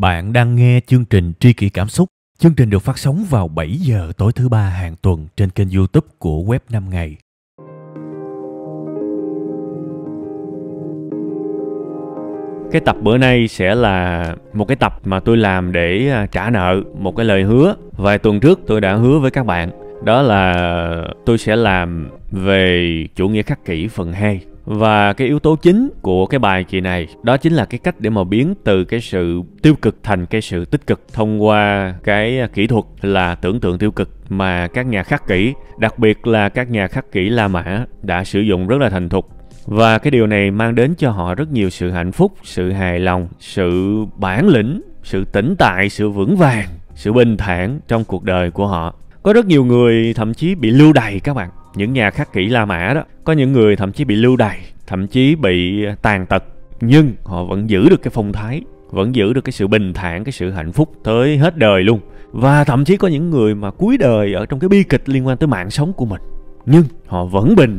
Bạn đang nghe chương trình Tri Kỷ Cảm Xúc. Chương trình được phát sóng vào 7 giờ tối thứ ba hàng tuần trên kênh YouTube của Web 5 Ngày. Cái tập bữa nay sẽ là một cái tập mà tôi làm để trả nợ một cái lời hứa. Vài tuần trước tôi đã hứa với các bạn, đó là tôi sẽ làm về chủ nghĩa khắc kỷ phần 2. Và cái yếu tố chính của cái bài kỳ này đó chính là cái cách để mà biến từ cái sự tiêu cực thành cái sự tích cực thông qua cái kỹ thuật là tưởng tượng tiêu cực mà các nhà khắc kỷ, đặc biệt là các nhà khắc kỷ La Mã đã sử dụng rất là thành thục. Và cái điều này mang đến cho họ rất nhiều sự hạnh phúc, sự hài lòng, sự bản lĩnh, sự tĩnh tại, sự vững vàng, sự bình thản trong cuộc đời của họ. Có rất nhiều người thậm chí bị lưu đày các bạn. Những nhà khắc kỷ La Mã đó, có những người thậm chí bị lưu đày, thậm chí bị tàn tật, nhưng họ vẫn giữ được cái phong thái, vẫn giữ được cái sự bình thản, cái sự hạnh phúc tới hết đời luôn. Và thậm chí có những người mà cuối đời ở trong cái bi kịch liên quan tới mạng sống của mình, nhưng họ vẫn bình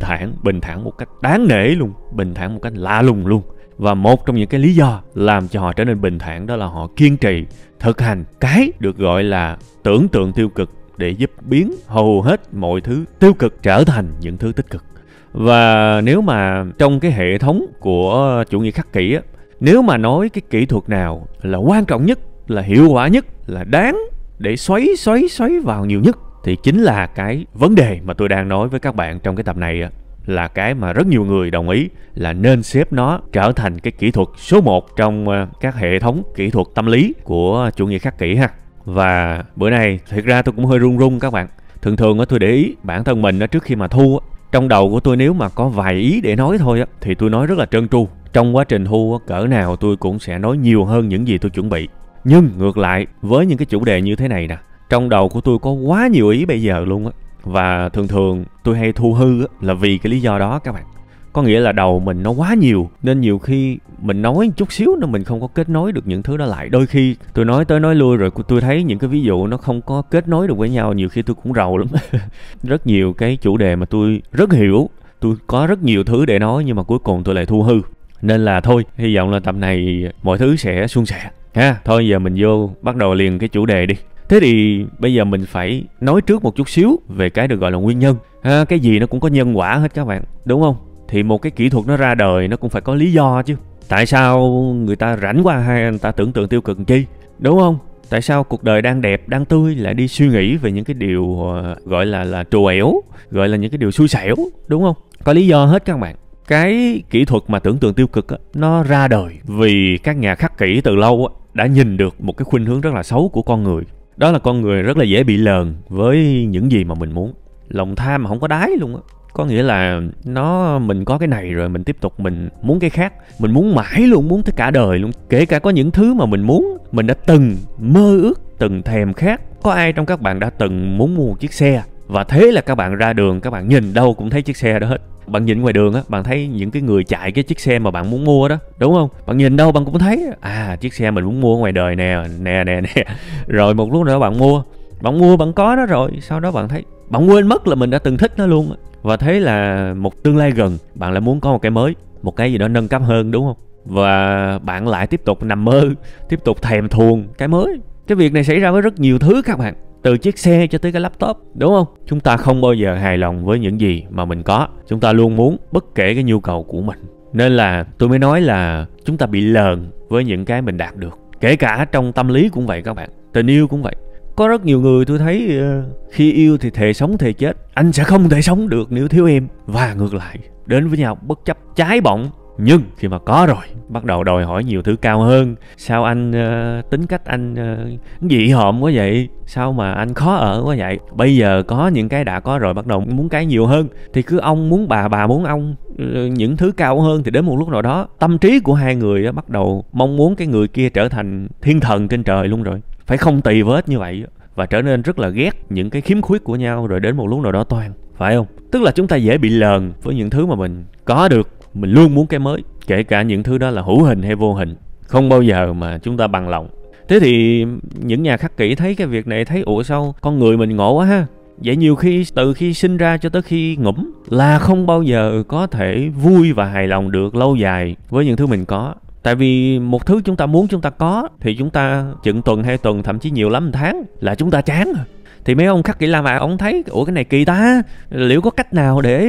thản một cách đáng nể luôn, bình thản một cách lạ lùng luôn. Và một trong những cái lý do làm cho họ trở nên bình thản đó là họ kiên trì thực hành cái được gọi là tưởng tượng tiêu cực để giúp biến hầu hết mọi thứ tiêu cực trở thành những thứ tích cực. Và nếu mà trong cái hệ thống của chủ nghĩa khắc kỷ á, nếu mà nói cái kỹ thuật nào là quan trọng nhất, là hiệu quả nhất, là đáng để xoáy vào nhiều nhất, thì chính là cái vấn đề mà tôi đang nói với các bạn trong cái tập này á, là cái mà rất nhiều người đồng ý là nên xếp nó trở thành cái kỹ thuật số 1 trong các hệ thống kỹ thuật tâm lý của chủ nghĩa khắc kỷ ha. Và bữa nay thực ra tôi cũng hơi run các bạn. Thường tôi để ý bản thân mình trước khi mà thu, trong đầu của tôi nếu mà có vài ý để nói thôi thì tôi nói rất là trơn tru. Trong quá trình thu cỡ nào tôi cũng sẽ nói nhiều hơn những gì tôi chuẩn bị. Nhưng ngược lại với những cái chủ đề như thế này nè, trong đầu của tôi có quá nhiều ý bây giờ luôn á. Và thường tôi hay thu hư là vì cái lý do đó các bạn. Có nghĩa là đầu mình nó quá nhiều, nên nhiều khi mình nói một chút xíu nữa mình không có kết nối được những thứ đó lại. Đôi khi tôi nói tới nói lui rồi tôi thấy những cái ví dụ nó không có kết nối được với nhau, nhiều khi tôi cũng rầu lắm. Rất nhiều cái chủ đề mà tôi rất hiểu, tôi có rất nhiều thứ để nói, nhưng mà cuối cùng tôi lại thu hư. Nên là thôi, hy vọng là tập này mọi thứ sẽ suôn sẻ ha. Thôi giờ mình vô bắt đầu liền cái chủ đề đi. Thế thì bây giờ mình phải nói trước một chút xíu về cái được gọi là nguyên nhân. Cái gì nó cũng có nhân quả hết các bạn, đúng không? Thì một cái kỹ thuật nó ra đời nó cũng phải có lý do chứ. Tại sao người ta rảnh quá hay người ta tưởng tượng tiêu cực chi, đúng không? Tại sao cuộc đời đang đẹp, đang tươi lại đi suy nghĩ về những cái điều gọi là trù ẻo, gọi là những cái điều xui xẻo, đúng không? Có lý do hết các bạn. Cái kỹ thuật mà tưởng tượng tiêu cực nó ra đời vì các nhà khắc kỷ từ lâu đã nhìn được một cái khuynh hướng rất là xấu của con người. Đó là con người rất là dễ bị lờn với những gì mà mình muốn. Lòng tham mà không có đáy luôn á. Có nghĩa là mình có cái này rồi mình tiếp tục mình muốn cái khác. Mình muốn mãi luôn, muốn tới cả đời luôn. Kể cả có những thứ mà mình muốn, mình đã từng mơ ước, từng thèm khát. Có ai trong các bạn đã từng muốn mua một chiếc xe, và thế là các bạn ra đường, các bạn nhìn đâu cũng thấy chiếc xe đó hết. Bạn nhìn ngoài đường bạn thấy những cái người chạy cái chiếc xe mà bạn muốn mua đó, đúng không? Bạn nhìn đâu bạn cũng thấy chiếc xe mình muốn mua ngoài đời nè. Rồi một lúc nữa bạn mua bạn có nó rồi, sau đó bạn thấy bạn quên mất là mình đã từng thích nó luôn. Và thế là một tương lai gần bạn lại muốn có một cái mới, một cái gì đó nâng cấp hơn, đúng không? Và bạn lại tiếp tục nằm mơ, tiếp tục thèm thuồng cái mới. Cái việc này xảy ra với rất nhiều thứ các bạn, từ chiếc xe cho tới cái laptop, đúng không? Chúng ta không bao giờ hài lòng với những gì mà mình có. Chúng ta luôn muốn bất kể cái nhu cầu của mình. Nên là tôi mới nói là chúng ta bị lờn với những cái mình đạt được. Kể cả trong tâm lý cũng vậy các bạn. Tình yêu cũng vậy. Có rất nhiều người tôi thấy khi yêu thì thề sống thề chết. Anh sẽ không thể sống được nếu thiếu em. Và ngược lại, đến với nhau bất chấp trái bỏng. Nhưng khi mà có rồi, bắt đầu đòi hỏi nhiều thứ cao hơn. Sao anh tính cách anh dị hợm quá vậy? Sao mà anh khó ở quá vậy? Bây giờ có những cái đã có rồi, bắt đầu muốn cái nhiều hơn. Thì cứ ông muốn bà muốn ông những thứ cao hơn. Thì đến một lúc nào đó, tâm trí của hai người bắt đầu mong muốn cái người kia trở thành thiên thần trên trời luôn rồi. Phải không tì vết như vậy. Và trở nên rất là ghét những cái khiếm khuyết của nhau. Rồi đến một lúc nào đó toan. Phải không? Tức là chúng ta dễ bị lờn với những thứ mà mình có được. Mình luôn muốn cái mới, kể cả những thứ đó là hữu hình hay vô hình. Không bao giờ mà chúng ta bằng lòng. Thế thì những nhà khắc kỷ thấy cái việc này, thấy ủa sao con người mình ngộ quá ha. Vậy nhiều khi từ khi sinh ra cho tới khi ngủm là không bao giờ có thể vui và hài lòng được lâu dài với những thứ mình có. Tại vì một thứ chúng ta muốn chúng ta có thì chúng ta chừng tuần 2 tuần, thậm chí nhiều lắm 1 tháng là chúng ta chán rồi. Thì mấy ông khắc kỹ la mà ông thấy ủa cái này kỳ ta, liệu có cách nào để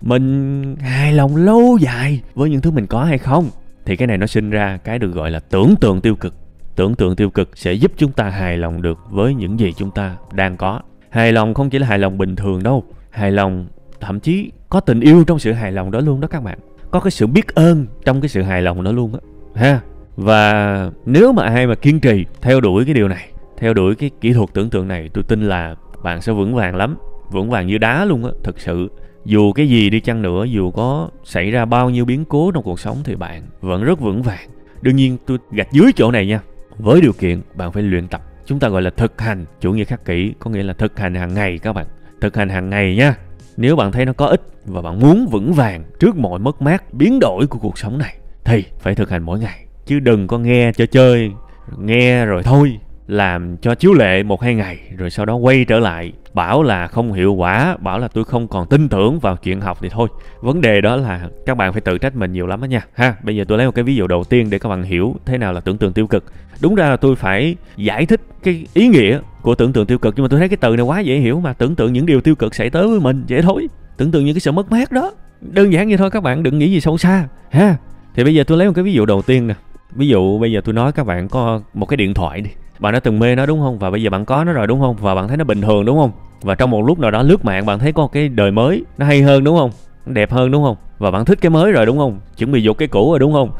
mình hài lòng lâu dài với những thứ mình có hay không? Thì cái này nó sinh ra cái được gọi là tưởng tượng tiêu cực. Tưởng tượng tiêu cực sẽ giúp chúng ta hài lòng được với những gì chúng ta đang có. Hài lòng không chỉ là hài lòng bình thường đâu, hài lòng thậm chí có tình yêu trong sự hài lòng đó luôn đó các bạn. Có cái sự biết ơn trong cái sự hài lòng đó luôn á ha. Và nếu mà ai mà kiên trì theo đuổi cái điều này, theo đuổi cái kỹ thuật tưởng tượng này, tôi tin là bạn sẽ vững vàng lắm, vững vàng như đá luôn á. Thực sự dù cái gì đi chăng nữa, dù có xảy ra bao nhiêu biến cố trong cuộc sống thì bạn vẫn rất vững vàng. Đương nhiên tôi gạch dưới chỗ này nha, với điều kiện bạn phải luyện tập. Chúng ta gọi là thực hành chủ nghĩa khắc kỷ, có nghĩa là thực hành hàng ngày các bạn. Thực hành hàng ngày nha. Nếu bạn thấy nó có ích và bạn muốn vững vàng trước mọi mất mát, biến đổi của cuộc sống này thì phải thực hành mỗi ngày. Chứ đừng có nghe chơi, nghe rồi thôi, làm cho chiếu lệ 1-2 ngày rồi sau đó quay trở lại bảo là không hiệu quả, bảo là tôi không còn tin tưởng vào chuyện học thì thôi. Vấn đề đó là các bạn phải tự trách mình nhiều lắm đó nha ha. Bây giờ tôi lấy một cái ví dụ đầu tiên để các bạn hiểu thế nào là tưởng tượng tiêu cực. Đúng ra là tôi phải giải thích cái ý nghĩa của tưởng tượng tiêu cực, nhưng mà tôi thấy cái từ này quá dễ hiểu mà. Tưởng tượng những điều tiêu cực xảy tới với mình, vậy thôi. Tưởng tượng những cái sự mất mát đó, đơn giản vậy thôi, các bạn đừng nghĩ gì sâu xa ha. Thì bây giờ tôi lấy một cái ví dụ đầu tiên nè. Ví dụ bây giờ tôi nói các bạn có một cái điện thoại đi. Bạn đã từng mê nó đúng không? Và bây giờ bạn có nó rồi đúng không? Và bạn thấy nó bình thường đúng không? Và trong một lúc nào đó lướt mạng bạn thấy có cái đời mới nó hay hơn đúng không? Nó đẹp hơn đúng không? Và bạn thích cái mới rồi đúng không? Chuẩn bị dục cái cũ rồi đúng không?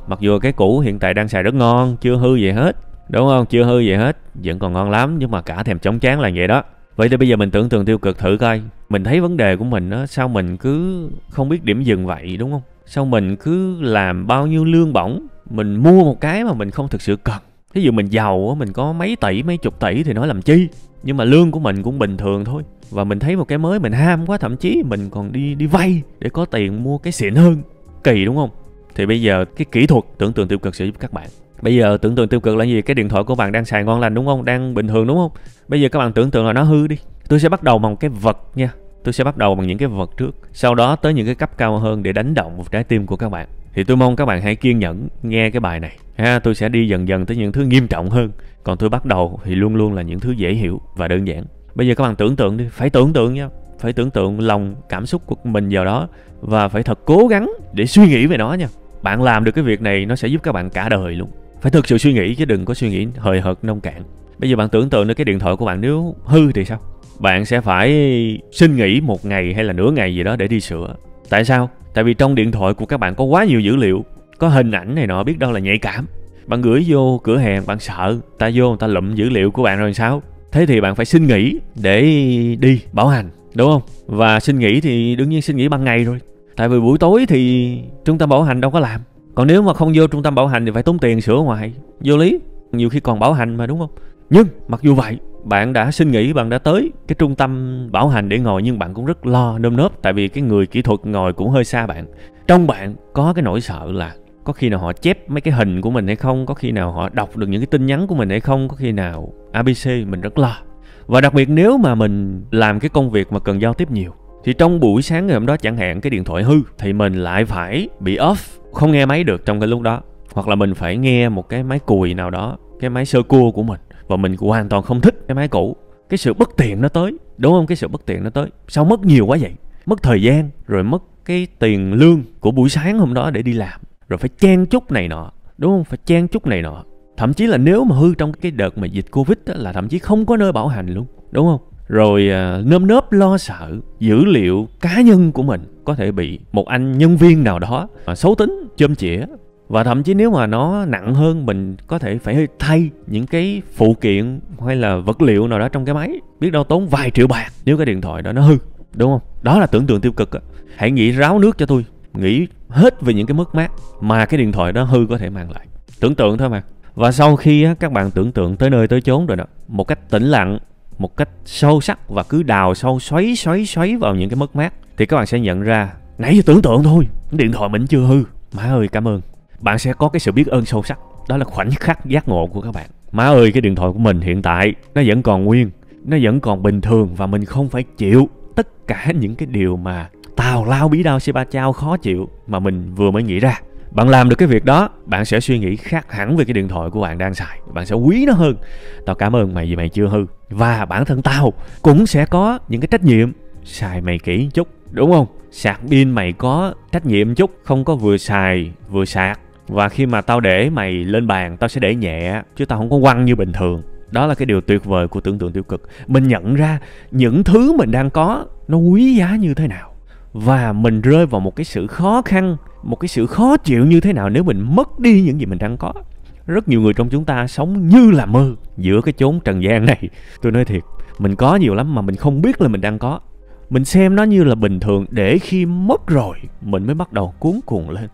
Mặc dù cái cũ hiện tại đang xài rất ngon, chưa hư gì hết, đúng không? Chưa hư gì hết, vẫn còn ngon lắm, nhưng mà cả thèm chóng chán là vậy đó. Vậy thì bây giờ mình tưởng tượng tiêu cực thử coi. Mình thấy vấn đề của mình đó, sao mình cứ không biết điểm dừng vậy đúng không? Sao mình cứ làm bao nhiêu lương bổng, mình mua một cái mà mình không thực sự cần. Ví dụ mình giàu, mình có mấy tỷ, mấy chục tỷ thì nói làm chi. Nhưng mà lương của mình cũng bình thường thôi. Và mình thấy một cái mới mình ham quá, thậm chí mình còn đi vay để có tiền mua cái xịn hơn. Kỳ đúng không? Thì bây giờ cái kỹ thuật tưởng tượng tiêu cực sẽ giúp các bạn. Bây giờ tưởng tượng tiêu cực là gì? Cái điện thoại của bạn đang xài ngon lành đúng không? Đang bình thường đúng không? Bây giờ các bạn tưởng tượng là nó hư đi. Tôi sẽ bắt đầu bằng cái vật nha. Tôi sẽ bắt đầu bằng những cái vật trước, sau đó tới những cái cấp cao hơn để đánh động vào trái tim của các bạn. Thì tôi mong các bạn hãy kiên nhẫn nghe cái bài này ha. Tôi sẽ đi dần dần tới những thứ nghiêm trọng hơn. Còn tôi bắt đầu thì luôn luôn là những thứ dễ hiểu và đơn giản. Bây giờ các bạn tưởng tượng đi, phải tưởng tượng nha. Phải tưởng tượng lòng cảm xúc của mình vào đó. Và phải thật cố gắng để suy nghĩ về nó nha. Bạn làm được cái việc này nó sẽ giúp các bạn cả đời luôn. Phải thực sự suy nghĩ chứ đừng có suy nghĩ hời hợt nông cạn. Bây giờ bạn tưởng tượng đến cái điện thoại của bạn nếu hư thì sao? Bạn sẽ phải xin nghỉ 1 ngày hay là nửa ngày gì đó để đi sửa. Tại sao? Tại vì trong điện thoại của các bạn có quá nhiều dữ liệu, có hình ảnh này nọ, biết đâu là nhạy cảm. Bạn gửi vô cửa hàng, bạn sợ ta vô người ta lụm dữ liệu của bạn rồi sao? Thế thì bạn phải xin nghỉ để đi bảo hành, đúng không? Và xin nghỉ thì đương nhiên xin nghỉ ban ngày rồi. Tại vì buổi tối thì trung tâm bảo hành đâu có làm. Còn nếu mà không vô trung tâm bảo hành thì phải tốn tiền sửa ngoài. Vô lý, nhiều khi còn bảo hành mà đúng không? Nhưng mặc dù vậy, bạn đã xin nghỉ, bạn đã tới cái trung tâm bảo hành để ngồi, nhưng bạn cũng rất lo nơm nớp. Tại vì cái người kỹ thuật ngồi cũng hơi xa bạn. Trong bạn có cái nỗi sợ là có khi nào họ chép mấy cái hình của mình hay không, có khi nào họ đọc được những cái tin nhắn của mình hay không, có khi nào ABC, mình rất lo. Và đặc biệt nếu mà mình làm cái công việc mà cần giao tiếp nhiều, thì trong buổi sáng ngày hôm đó chẳng hạn cái điện thoại hư, thì mình lại phải bị off, không nghe máy được trong cái lúc đó. Hoặc là mình phải nghe một cái máy cùi nào đó, cái máy sơ cua của mình, và mình hoàn toàn không thích cái máy cũ. Cái sự bất tiện nó tới, đúng không? Cái sự bất tiện nó tới. Sao mất nhiều quá vậy? Mất thời gian, rồi mất cái tiền lương của buổi sáng hôm đó để đi làm, rồi phải chen chúc này nọ, đúng không? Phải chen chúc này nọ. Thậm chí là nếu mà hư trong cái đợt mà dịch Covid á, là thậm chí không có nơi bảo hành luôn, đúng không? Rồi nơm nớp lo sợ dữ liệu cá nhân của mình có thể bị một anh nhân viên nào đó xấu tính chôm chĩa. Và thậm chí nếu mà nó nặng hơn, mình có thể phải thay những cái phụ kiện hay là vật liệu nào đó trong cái máy, biết đâu tốn vài triệu bạc nếu cái điện thoại đó nó hư, đúng không? Đó là tưởng tượng tiêu cực. Hãy nghĩ ráo nước cho tôi, nghĩ hết về những cái mất mát mà cái điện thoại đó hư có thể mang lại. Tưởng tượng thôi mà. Và sau khi các bạn tưởng tượng tới nơi tới chốn rồi đó, một cách tĩnh lặng, một cách sâu sắc, và cứ đào sâu xoáy vào những cái mất mát, thì các bạn sẽ nhận ra nãy giờ tưởng tượng thôi, điện thoại mình chưa hư, má ơi cảm ơn. Bạn sẽ có cái sự biết ơn sâu sắc. Đó là khoảnh khắc giác ngộ của các bạn. Má ơi, cái điện thoại của mình hiện tại nó vẫn còn nguyên, nó vẫn còn bình thường, và mình không phải chịu tất cả những cái điều mà tào lao bí đao xê ba chao khó chịu mà mình vừa mới nghĩ ra. Bạn làm được cái việc đó, bạn sẽ suy nghĩ khác hẳn về cái điện thoại của bạn đang xài. Bạn sẽ quý nó hơn. Tao cảm ơn mày vì mày chưa hư. Và bản thân tao cũng sẽ có những cái trách nhiệm xài mày kỹ chút, đúng không? Sạc pin mày có trách nhiệm chút, không có vừa xài vừa sạc. Và khi mà tao để mày lên bàn, tao sẽ để nhẹ, chứ tao không có quăng như bình thường. Đó là cái điều tuyệt vời của tưởng tượng tiêu cực. Mình nhận ra những thứ mình đang có nó quý giá như thế nào. Và mình rơi vào một cái sự khó khăn, một cái sự khó chịu như thế nào nếu mình mất đi những gì mình đang có. Rất nhiều người trong chúng ta sống như là mơ giữa cái chốn trần gian này. Tôi nói thiệt, mình có nhiều lắm mà mình không biết là mình đang có. Mình xem nó như là bình thường, để khi mất rồi mình mới bắt đầu cuống cuồng lên.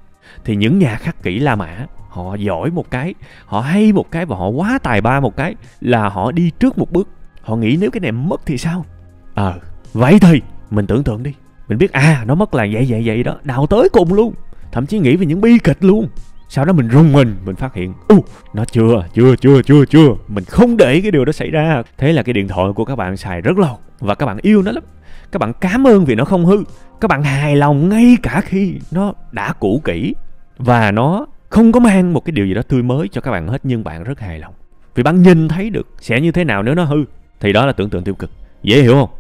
Thì những nhà khắc kỷ La Mã, họ giỏi một cái, họ hay một cái và họ quá tài ba một cái là họ đi trước một bước. Họ nghĩ nếu cái này mất thì sao? Vậy thì mình tưởng tượng đi. Mình biết nó mất là vậy đó, đào tới cùng luôn. Thậm chí nghĩ về những bi kịch luôn. Sau đó mình rùng mình phát hiện nó chưa. Mình không để cái điều đó xảy ra. Thế là cái điện thoại của các bạn xài rất lâu và các bạn yêu nó lắm. Các bạn cảm ơn vì nó không hư. Các bạn hài lòng ngay cả khi nó đã cũ kỹ và nó không có mang một cái điều gì đó tươi mới cho các bạn hết, nhưng bạn rất hài lòng vì bạn nhìn thấy được sẽ như thế nào nếu nó hư. Thì đó là tưởng tượng tiêu cực. Dễ hiểu không?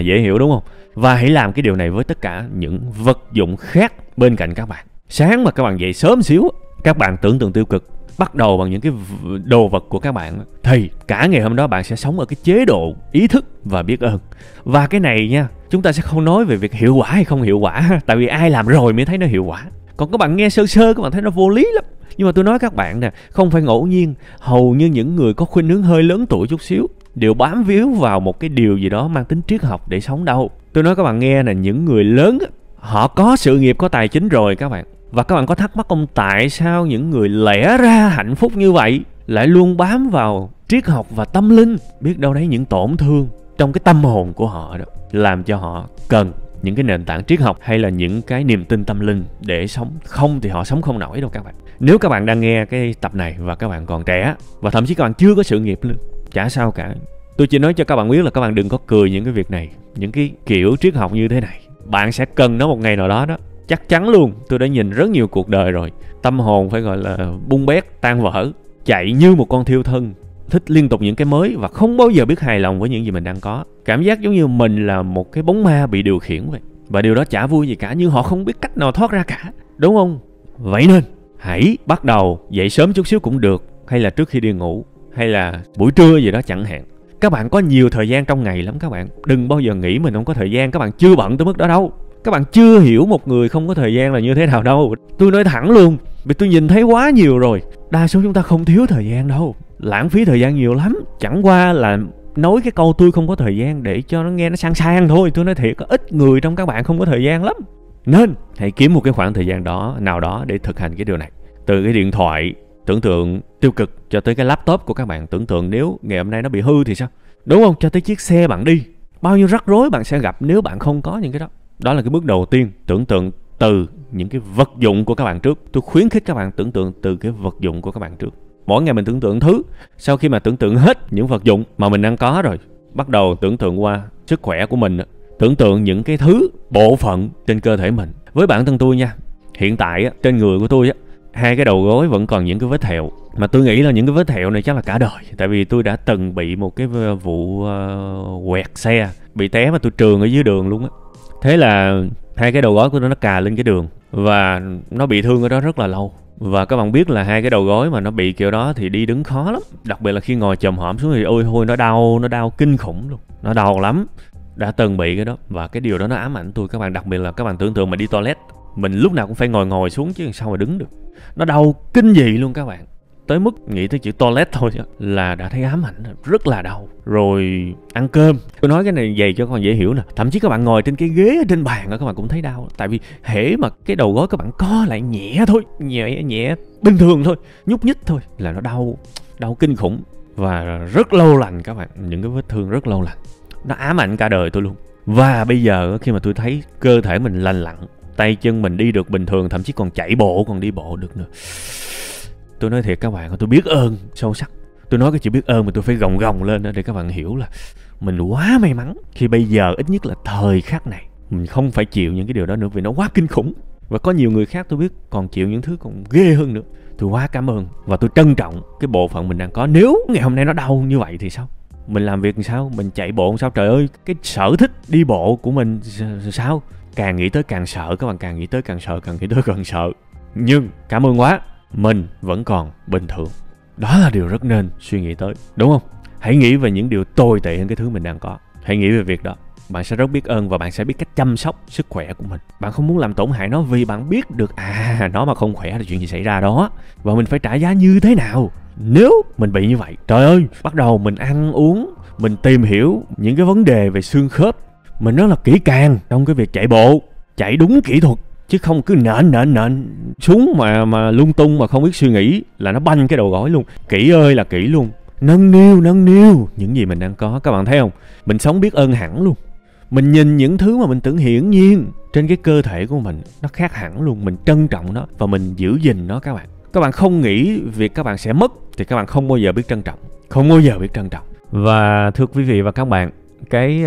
Dễ hiểu đúng không? Và hãy làm cái điều này với tất cả những vật dụng khác bên cạnh các bạn. Sáng mà các bạn dậy sớm xíu, các bạn tưởng tượng tiêu cực bắt đầu bằng những cái đồ vật của các bạn, thì cả ngày hôm đó bạn sẽ sống ở cái chế độ ý thức và biết ơn. Và cái này nha, chúng ta sẽ không nói về việc hiệu quả hay không hiệu quả, tại vì ai làm rồi mới thấy nó hiệu quả. Còn các bạn nghe sơ các bạn thấy nó vô lý lắm. Nhưng mà tôi nói các bạn nè, không phải ngẫu nhiên hầu như những người có khuynh hướng hơi lớn tuổi chút xíu đều bám víu vào một cái điều gì đó mang tính triết học để sống đâu. Tôi nói các bạn nghe nè, những người lớn họ có sự nghiệp, có tài chính rồi các bạn. Và các bạn có thắc mắc không, tại sao những người lẽ ra hạnh phúc như vậy lại luôn bám vào triết học và tâm linh? Biết đâu đấy những tổn thương trong cái tâm hồn của họ đó làm cho họ cần những cái nền tảng triết học hay là những cái niềm tin tâm linh để sống. Không thì họ sống không nổi đâu các bạn. Nếu các bạn đang nghe cái tập này và các bạn còn trẻ và thậm chí các bạn chưa có sự nghiệp luôn, chả sao cả. Tôi chỉ nói cho các bạn biết là các bạn đừng có cười những cái việc này, những cái kiểu triết học như thế này. Bạn sẽ cần nó một ngày nào đó đó. Chắc chắn luôn, tôi đã nhìn rất nhiều cuộc đời rồi. Tâm hồn phải gọi là bung bét, tan vỡ, chạy như một con thiêu thân, thích liên tục những cái mới và không bao giờ biết hài lòng với những gì mình đang có. Cảm giác giống như mình là một cái bóng ma bị điều khiển vậy. Và điều đó chả vui gì cả, nhưng họ không biết cách nào thoát ra cả, đúng không? Vậy nên hãy bắt đầu dậy sớm chút xíu cũng được, hay là trước khi đi ngủ, hay là buổi trưa gì đó chẳng hạn. Các bạn có nhiều thời gian trong ngày lắm các bạn. Đừng bao giờ nghĩ mình không có thời gian. Các bạn chưa bận tới mức đó đâu. Các bạn chưa hiểu một người không có thời gian là như thế nào đâu. Tôi nói thẳng luôn, vì tôi nhìn thấy quá nhiều rồi. Đa số chúng ta không thiếu thời gian đâu, lãng phí thời gian nhiều lắm. Chẳng qua là nói cái câu tôi không có thời gian để cho nó nghe nó sang sang thôi. Tôi nói thiệt, có ít người trong các bạn không có thời gian lắm. Nên hãy kiếm một cái khoảng thời gian đó nào đó để thực hành cái điều này. Từ cái điện thoại tưởng tượng tiêu cực cho tới cái laptop của các bạn tưởng tượng nếu ngày hôm nay nó bị hư thì sao, đúng không? Cho tới chiếc xe bạn đi, bao nhiêu rắc rối bạn sẽ gặp nếu bạn không có những cái đó. Đó là cái bước đầu tiên, tưởng tượng từ những cái vật dụng của các bạn trước. Tôi khuyến khích các bạn tưởng tượng từ cái vật dụng của các bạn trước. Mỗi ngày mình tưởng tượng thứ. Sau khi mà tưởng tượng hết những vật dụng mà mình đang có rồi, bắt đầu tưởng tượng qua sức khỏe của mình. Tưởng tượng những cái thứ, bộ phận trên cơ thể mình. Với bản thân tôi nha, hiện tại trên người của tôi hai cái đầu gối vẫn còn những cái vết thẹo. Mà tôi nghĩ là những cái vết thẹo này chắc là cả đời. Tại vì tôi đã từng bị một cái vụ quẹt xe, bị té mà tôi trườn ở dưới đường luôn á. Thế là hai cái đầu gối của nó cà lên cái đường và nó bị thương ở đó rất là lâu. Và các bạn biết là hai cái đầu gối mà nó bị kiểu đó thì đi đứng khó lắm. Đặc biệt là khi ngồi chồm hổm xuống thì ôi thôi nó đau kinh khủng luôn. Nó đau lắm. Đã từng bị cái đó và cái điều đó nó ám ảnh tôi các bạn. Đặc biệt là các bạn tưởng tượng mà đi toilet, mình lúc nào cũng phải ngồi xuống chứ sao mà đứng được. Nó đau kinh dị luôn các bạn. Tới mức nghĩ tới chữ toilet thôi là đã thấy ám ảnh, rất là đau. Rồi ăn cơm, tôi nói cái này vậy cho các bạn dễ hiểu nè. Thậm chí các bạn ngồi trên cái ghế ở trên bàn các bạn cũng thấy đau. Tại vì hễ mà cái đầu gối các bạn co lại nhẹ thôi, nhẹ bình thường thôi, nhúc nhích thôi là nó đau kinh khủng. Và rất lâu lành các bạn, những cái vết thương rất lâu lành. Nó ám ảnh cả đời tôi luôn. Và bây giờ khi mà tôi thấy cơ thể mình lành lặn, tay chân mình đi được bình thường, thậm chí còn chạy bộ, còn đi bộ được nữa, tôi nói thiệt các bạn, tôi biết ơn sâu sắc. Tôi nói cái chữ biết ơn mà tôi phải gồng lên để các bạn hiểu là mình quá may mắn khi bây giờ ít nhất là thời khắc này mình không phải chịu những cái điều đó nữa, vì nó quá kinh khủng. Và có nhiều người khác tôi biết còn chịu những thứ còn ghê hơn nữa. Tôi quá cảm ơn và tôi trân trọng cái bộ phận mình đang có. Nếu ngày hôm nay nó đau như vậy thì sao? Mình làm việc làm sao? Mình chạy bộ làm sao? Trời ơi, cái sở thích đi bộ của mình sao? Càng nghĩ tới càng sợ các bạn, càng nghĩ tới càng sợ, càng nghĩ tới càng sợ. Nhưng cảm ơn quá, mình vẫn còn bình thường. Đó là điều rất nên suy nghĩ tới, đúng không? Hãy nghĩ về những điều tồi tệ hơn cái thứ mình đang có. Hãy nghĩ về việc đó. Bạn sẽ rất biết ơn và bạn sẽ biết cách chăm sóc sức khỏe của mình. Bạn không muốn làm tổn hại nó vì bạn biết được nó mà không khỏe thì chuyện gì xảy ra đó. Và mình phải trả giá như thế nào nếu mình bị như vậy. Trời ơi, bắt đầu mình ăn uống, mình tìm hiểu những cái vấn đề về xương khớp. Mình rất là kỹ càng trong cái việc chạy bộ, chạy đúng kỹ thuật. Chứ không cứ nện xuống mà lung tung mà không biết suy nghĩ là nó banh cái đầu gối luôn. Kỹ ơi là kỹ luôn. Nâng niu những gì mình đang có. Các bạn thấy không? Mình sống biết ơn hẳn luôn. Mình nhìn những thứ mà mình tưởng hiển nhiên trên cái cơ thể của mình, nó khác hẳn luôn. Mình trân trọng nó và mình giữ gìn nó các bạn. Các bạn không nghĩ việc các bạn sẽ mất thì các bạn không bao giờ biết trân trọng. Không bao giờ biết trân trọng. Và thưa quý vị và các bạn, cái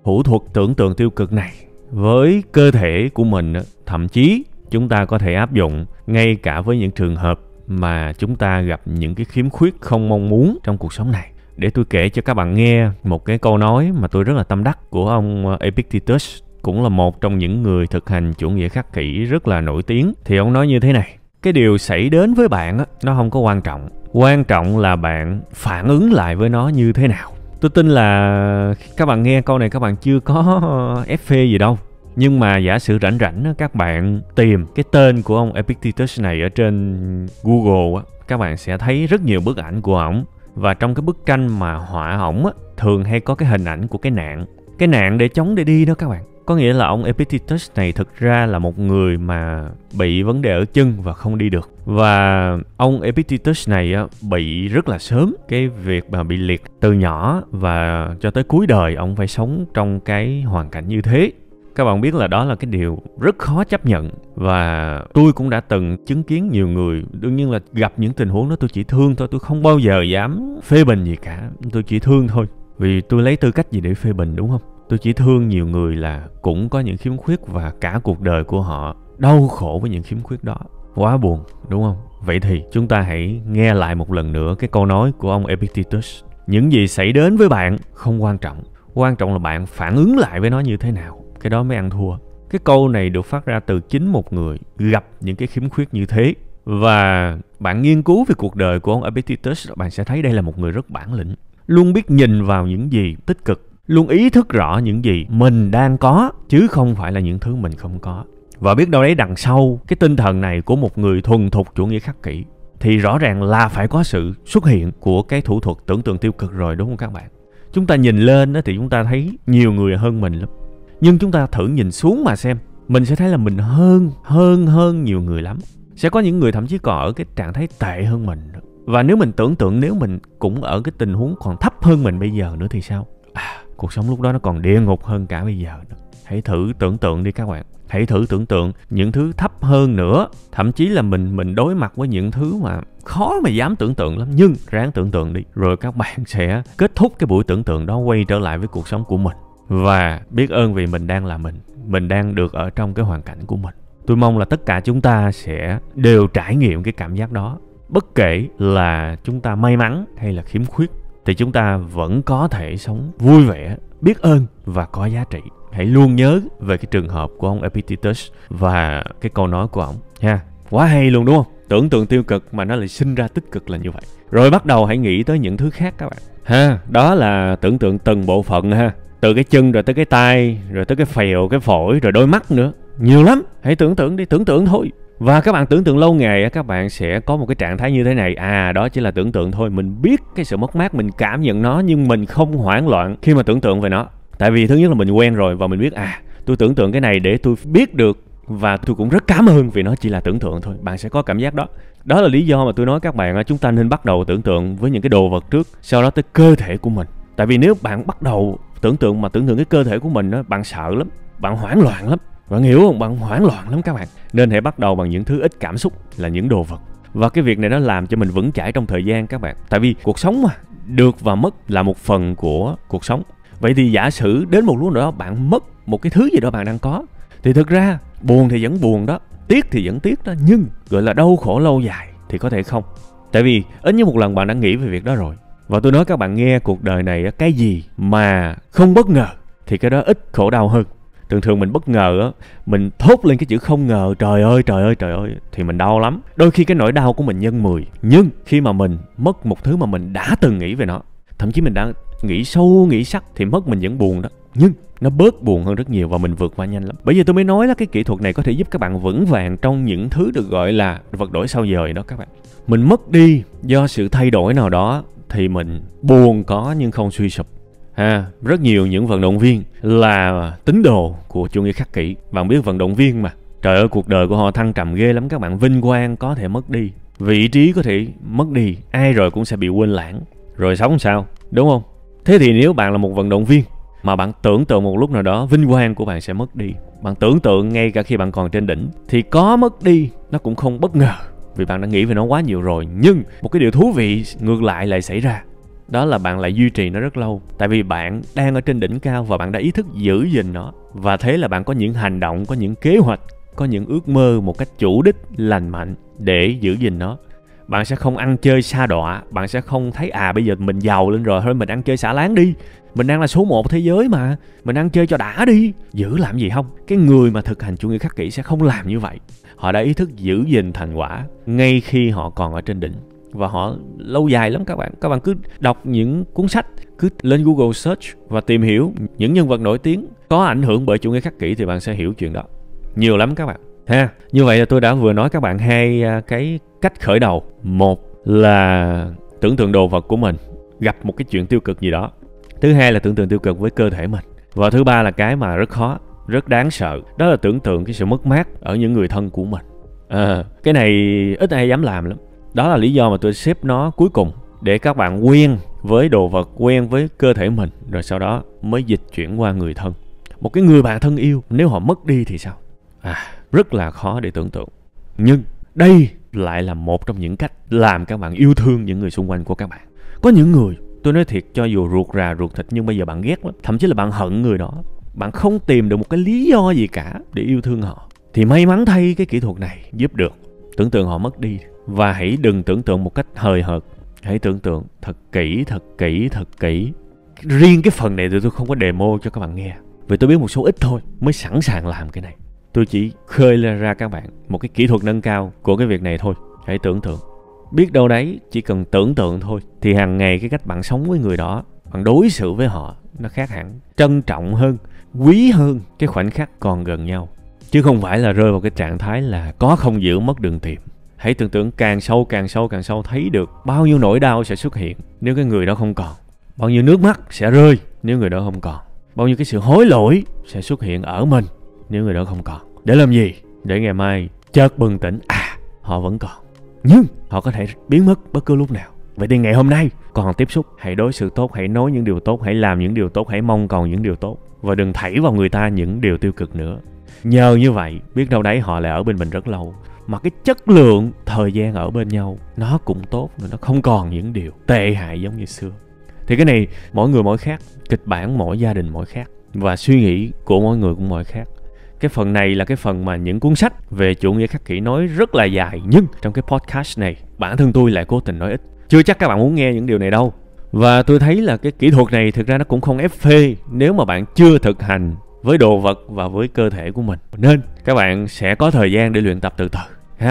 thủ thuật tưởng tượng tiêu cực này với cơ thể của mình, thậm chí chúng ta có thể áp dụng ngay cả với những trường hợp mà chúng ta gặp những cái khiếm khuyết không mong muốn trong cuộc sống này. Để tôi kể cho các bạn nghe một cái câu nói mà tôi rất là tâm đắc của ông Epictetus, cũng là một trong những người thực hành chủ nghĩa khắc kỷ rất là nổi tiếng. Thì ông nói như thế này: cái điều xảy đến với bạn nó không có quan trọng. Quan trọng là bạn phản ứng lại với nó như thế nào. Tôi tin là các bạn nghe câu này các bạn chưa có ép phê gì đâu. Nhưng mà giả sử rảnh các bạn tìm cái tên của ông Epictetus này ở trên Google, các bạn sẽ thấy rất nhiều bức ảnh của ổng. Và trong cái bức tranh mà họa ổng thường hay có cái hình ảnh của cái nạn. Cái nạn để chống để đi đó các bạn. Có nghĩa là ông Epictetus này thực ra là một người mà bị vấn đề ở chân và không đi được. Và ông Epictetus này bị rất là sớm cái việc mà bị liệt từ nhỏ, và cho tới cuối đời ông phải sống trong cái hoàn cảnh như thế. Các bạn biết là đó là cái điều rất khó chấp nhận. Và tôi cũng đã từng chứng kiến nhiều người. Đương nhiên là gặp những tình huống đó tôi chỉ thương thôi. Tôi không bao giờ dám phê bình gì cả. Tôi chỉ thương thôi. Vì tôi lấy tư cách gì để phê bình, đúng không? Tôi chỉ thương nhiều người là cũng có những khiếm khuyết và cả cuộc đời của họ đau khổ với những khiếm khuyết đó. Quá buồn, đúng không? Vậy thì chúng ta hãy nghe lại một lần nữa cái câu nói của ông Epictetus. Những gì xảy đến với bạn không quan trọng. Quan trọng là bạn phản ứng lại với nó như thế nào. Cái đó mới ăn thua. Cái câu này được phát ra từ chính một người gặp những cái khiếm khuyết như thế. Và bạn nghiên cứu về cuộc đời của ông Epictetus, bạn sẽ thấy đây là một người rất bản lĩnh. Luôn biết nhìn vào những gì tích cực. Luôn ý thức rõ những gì mình đang có, chứ không phải là những thứ mình không có. Và biết đâu đấy đằng sau cái tinh thần này của một người thuần thục chủ nghĩa khắc kỷ thì rõ ràng là phải có sự xuất hiện của cái thủ thuật tưởng tượng tiêu cực rồi, đúng không các bạn? Chúng ta nhìn lên thì chúng ta thấy nhiều người hơn mình lắm. Nhưng chúng ta thử nhìn xuống mà xem, mình sẽ thấy là mình hơn nhiều người lắm. Sẽ có những người thậm chí còn ở cái trạng thái tệ hơn mình. Và nếu mình tưởng tượng nếu mình cũng ở cái tình huống còn thấp hơn mình bây giờ nữa thì sao? Cuộc sống lúc đó nó còn địa ngục hơn cả bây giờ nữa. Hãy thử tưởng tượng đi các bạn. Hãy thử tưởng tượng những thứ thấp hơn nữa. Thậm chí là mình đối mặt với những thứ mà khó mà dám tưởng tượng lắm. Nhưng ráng tưởng tượng đi. Rồi các bạn sẽ kết thúc cái buổi tưởng tượng đó, quay trở lại với cuộc sống của mình. Và biết ơn vì mình đang là mình đang được ở trong cái hoàn cảnh của mình. Tôi mong là tất cả chúng ta sẽ đều trải nghiệm cái cảm giác đó. Bất kể là chúng ta may mắn hay là khiếm khuyết thì chúng ta vẫn có thể sống vui vẻ, biết ơn và có giá trị. Hãy luôn nhớ về cái trường hợp của ông Epictetus và cái câu nói của ông ha. Quá hay luôn, đúng không? Tưởng tượng tiêu cực mà nó lại sinh ra tích cực là như vậy. Rồi bắt đầu hãy nghĩ tới những thứ khác các bạn ha. Đó là tưởng tượng từng bộ phận ha. Từ cái chân rồi tới cái tay, rồi tới cái phèo, cái phổi, rồi đôi mắt nữa. Nhiều lắm. Hãy tưởng tượng đi, tưởng tượng thôi. Và các bạn tưởng tượng lâu ngày các bạn sẽ có một cái trạng thái như thế này. Đó chỉ là tưởng tượng thôi. Mình biết cái sự mất mát, mình cảm nhận nó, nhưng mình không hoảng loạn khi mà tưởng tượng về nó. Tại vì thứ nhất là mình quen rồi và mình biết tôi tưởng tượng cái này để tôi biết được. Và tôi cũng rất cảm ơn vì nó chỉ là tưởng tượng thôi. Bạn sẽ có cảm giác đó. Đó là lý do mà tôi nói các bạn chúng ta nên bắt đầu tưởng tượng với những cái đồ vật trước, sau đó tới cơ thể của mình. Tại vì nếu bạn bắt đầu tưởng tượng cái cơ thể của mình bạn sợ lắm, bạn hoảng loạn lắm. Bạn hiểu không? Bạn hoảng loạn lắm các bạn. Nên hãy bắt đầu bằng những thứ ít cảm xúc là những đồ vật. Và cái việc này nó làm cho mình vững chãi trong thời gian các bạn. Tại vì cuộc sống mà, được và mất là một phần của cuộc sống. Vậy thì giả sử đến một lúc nào đó bạn mất một cái thứ gì đó bạn đang có, thì thực ra buồn thì vẫn buồn đó, tiếc thì vẫn tiếc đó, nhưng gọi là đau khổ lâu dài thì có thể không. Tại vì ít nhất một lần bạn đã nghĩ về việc đó rồi. Và tôi nói các bạn nghe, cuộc đời này cái gì mà không bất ngờ thì cái đó ít khổ đau hơn. Thường mình bất ngờ mình thốt lên cái chữ không ngờ, trời ơi thì mình đau lắm. Đôi khi cái nỗi đau của mình nhân 10. Nhưng khi mà mình mất một thứ mà mình đã từng nghĩ về nó, thậm chí mình đã nghĩ sâu nghĩ sắc, thì mất mình vẫn buồn đó, nhưng nó bớt buồn hơn rất nhiều và mình vượt qua nhanh lắm. Bởi vì tôi mới nói là cái kỹ thuật này có thể giúp các bạn vững vàng trong những thứ được gọi là vật đổi sao dời đó các bạn. Mình mất đi do sự thay đổi nào đó thì mình buồn có nhưng không suy sụp. Rất nhiều những vận động viên là tín đồ của chủ nghĩa khắc kỷ. Bạn biết vận động viên mà, trời ơi, cuộc đời của họ thăng trầm ghê lắm các bạn. Vinh quang có thể mất đi, vị trí có thể mất đi, ai rồi cũng sẽ bị quên lãng. Rồi sống sao, đúng không? Thế thì nếu bạn là một vận động viên mà bạn tưởng tượng một lúc nào đó vinh quang của bạn sẽ mất đi, bạn tưởng tượng ngay cả khi bạn còn trên đỉnh, thì có mất đi nó cũng không bất ngờ, vì bạn đã nghĩ về nó quá nhiều rồi. Nhưng một cái điều thú vị ngược lại lại xảy ra, đó là bạn lại duy trì nó rất lâu. Tại vì bạn đang ở trên đỉnh cao và bạn đã ý thức giữ gìn nó. Và thế là bạn có những hành động, có những kế hoạch, có những ước mơ một cách chủ đích, lành mạnh để giữ gìn nó. Bạn sẽ không ăn chơi sa đọa. Bạn sẽ không thấy bây giờ mình giàu lên rồi, thôi mình ăn chơi xả láng đi, mình đang là số 1 thế giới mà, mình ăn chơi cho đã đi, giữ làm gì không. Cái người mà thực hành chủ nghĩa khắc kỷ sẽ không làm như vậy. Họ đã ý thức giữ gìn thành quả ngay khi họ còn ở trên đỉnh. Và họ lâu dài lắm các bạn. Các bạn cứ đọc những cuốn sách, cứ lên Google search và tìm hiểu những nhân vật nổi tiếng có ảnh hưởng bởi chủ nghĩa khắc kỷ thì bạn sẽ hiểu chuyện đó. Nhiều lắm các bạn. Như vậy là tôi đã vừa nói các bạn hai cái cách khởi đầu. Một là tưởng tượng đồ vật của mình gặp một cái chuyện tiêu cực gì đó. Thứ hai là tưởng tượng tiêu cực với cơ thể mình. Và thứ ba là cái mà rất khó, rất đáng sợ, đó là tưởng tượng cái sự mất mát ở những người thân của mình. Cái này ít ai dám làm lắm. Đó là lý do mà tôi xếp nó cuối cùng, để các bạn quen với đồ vật, quen với cơ thể mình, rồi sau đó mới dịch chuyển qua người thân. Một cái người bạn thân yêu, nếu họ mất đi thì sao? Rất là khó để tưởng tượng. Nhưng đây lại là một trong những cách làm các bạn yêu thương những người xung quanh của các bạn. Có những người, tôi nói thiệt, cho dù ruột rà ruột thịt nhưng bây giờ bạn ghét lắm, thậm chí là bạn hận người đó, bạn không tìm được một cái lý do gì cả để yêu thương họ, thì may mắn thay cái kỹ thuật này giúp được. Tưởng tượng họ mất đi. Và hãy đừng tưởng tượng một cách hời hợt. Hãy tưởng tượng thật kỹ. Riêng cái phần này thì tôi không có demo cho các bạn nghe, vì tôi biết một số ít thôi mới sẵn sàng làm cái này. Tôi chỉ khơi ra các bạn một cái kỹ thuật nâng cao của cái việc này thôi. Hãy tưởng tượng. Biết đâu đấy, chỉ cần tưởng tượng thôi thì hàng ngày cái cách bạn sống với người đó, bạn đối xử với họ, nó khác hẳn. Trân trọng hơn, quý hơn cái khoảnh khắc còn gần nhau, chứ không phải là rơi vào cái trạng thái là có không giữ mất đường tìm. Hãy tưởng tượng càng sâu thấy được bao nhiêu nỗi đau sẽ xuất hiện nếu cái người đó không còn, bao nhiêu nước mắt sẽ rơi nếu người đó không còn, bao nhiêu cái sự hối lỗi sẽ xuất hiện ở mình nếu người đó không còn. Để làm gì? Để ngày mai chợt bừng tỉnh, họ vẫn còn, nhưng họ có thể biến mất bất cứ lúc nào. Vậy thì ngày hôm nay còn tiếp xúc, hãy đối xử tốt, hãy nói những điều tốt, hãy làm những điều tốt, hãy mong cầu những điều tốt, và đừng thảy vào người ta những điều tiêu cực nữa. Nhờ như vậy, biết đâu đấy họ lại ở bên mình rất lâu, mà cái chất lượng thời gian ở bên nhau nó cũng tốt, nó không còn những điều tệ hại giống như xưa. Thì cái này mỗi người mỗi khác, kịch bản mỗi gia đình mỗi khác, và suy nghĩ của mỗi người cũng mỗi khác. Cái phần này là cái phần mà những cuốn sách về chủ nghĩa khắc kỷ nói rất là dài, nhưng trong cái podcast này bản thân tôi lại cố tình nói ít. Chưa chắc các bạn muốn nghe những điều này đâu. Và tôi thấy là cái kỹ thuật này thực ra nó cũng không ép phê nếu mà bạn chưa thực hành với đồ vật và với cơ thể của mình. Nên các bạn sẽ có thời gian để luyện tập từ từ.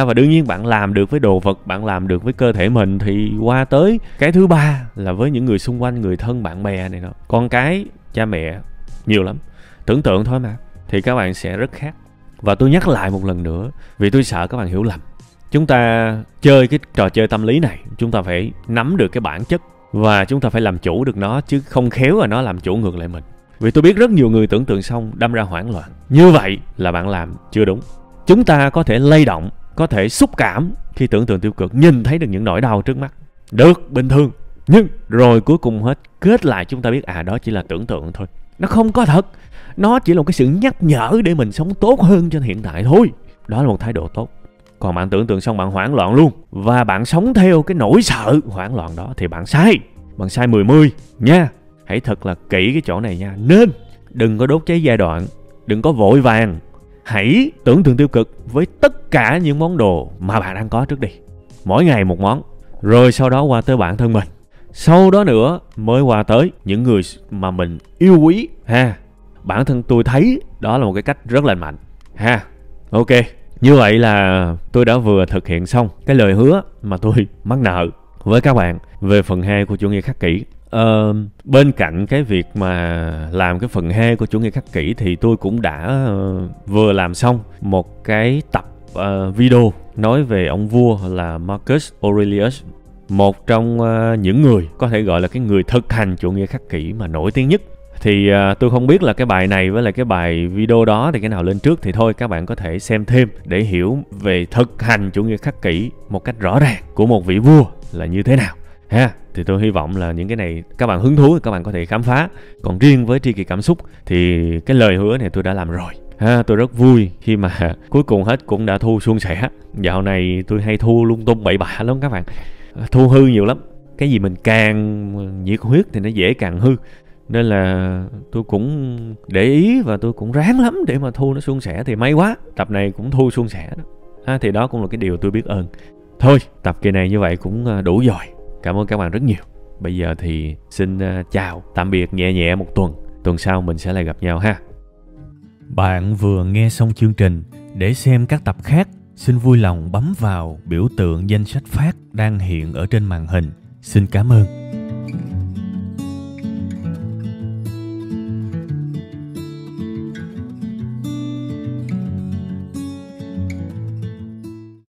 Và đương nhiên bạn làm được với đồ vật, bạn làm được với cơ thể mình, thì qua tới cái thứ ba là với những người xung quanh, người thân, bạn bè này nọ, con cái, cha mẹ, nhiều lắm. Tưởng tượng thôi mà, thì các bạn sẽ rất khác. Và tôi nhắc lại một lần nữa, vì tôi sợ các bạn hiểu lầm. Chúng ta chơi cái trò chơi tâm lý này, chúng ta phải nắm được cái bản chất và chúng ta phải làm chủ được nó, chứ không khéo là nó làm chủ ngược lại mình. Vì tôi biết rất nhiều người tưởng tượng xong đâm ra hoảng loạn. Như vậy là bạn làm chưa đúng. Chúng ta có thể lay động, có thể xúc cảm khi tưởng tượng tiêu cực, nhìn thấy được những nỗi đau trước mắt, được, bình thường. Nhưng rồi cuối cùng hết, kết lại chúng ta biết đó chỉ là tưởng tượng thôi, nó không có thật. Nó chỉ là một cái sự nhắc nhở để mình sống tốt hơn trên hiện tại thôi. Đó là một thái độ tốt. Còn bạn tưởng tượng xong bạn hoảng loạn luôn, và bạn sống theo cái nỗi sợ hoảng loạn đó, thì bạn sai. Bạn sai 10 nha. Hãy thật là kỹ cái chỗ này nha. Nên đừng có đốt cháy giai đoạn, đừng có vội vàng. hãy tưởng tượng tiêu cực với tất cả những món đồ mà bạn đang có trước đi. Mỗi ngày một món. Rồi sau đó qua tới bản thân mình. Sau đó nữa mới qua tới những người mà mình yêu quý ha. Bản thân tôi thấy đó là một cái cách rất lành mạnh ha. Ok, như vậy là tôi đã vừa thực hiện xong cái lời hứa mà tôi mắc nợ với các bạn về phần 2 của chủ nghĩa khắc kỷ. Bên cạnh cái việc mà làm cái phần 2 của chủ nghĩa khắc kỷ thì tôi cũng đã vừa làm xong một cái tập video nói về ông vua là Marcus Aurelius, một trong những người có thể gọi là cái người thực hành chủ nghĩa khắc kỷ mà nổi tiếng nhất. Thì tôi không biết là cái bài này với lại cái bài video đó thì cái nào lên trước, thì thôi các bạn có thể xem thêm để hiểu về thực hành chủ nghĩa khắc kỷ một cách rõ ràng của một vị vua là như thế nào ha. Thì tôi hy vọng là những cái này các bạn hứng thú thì các bạn có thể khám phá. Còn riêng với tri kỷ cảm xúc thì cái lời hứa này tôi đã làm rồi ha. Tôi rất vui khi mà cuối cùng hết cũng đã thu suôn sẻ. Dạo này tôi hay thu lung tung bậy bạ lắm các bạn, thu hư nhiều lắm. Cái gì mình càng nhiệt huyết thì nó dễ càng hư, nên là tôi cũng để ý và tôi cũng ráng lắm để mà thu nó suôn sẻ. Thì may quá tập này cũng thu suôn sẻ đó. Thì đó cũng là cái điều tôi biết ơn. Thôi tập kỳ này như vậy cũng đủ rồi. Cảm ơn các bạn rất nhiều. Bây giờ thì xin chào tạm biệt nhẹ nhẹ một tuần. Tuần sau mình sẽ lại gặp nhau ha. Bạn vừa nghe xong chương trình. Để xem các tập khác, xin vui lòng bấm vào biểu tượng danh sách phát đang hiện ở trên màn hình. Xin cảm ơn.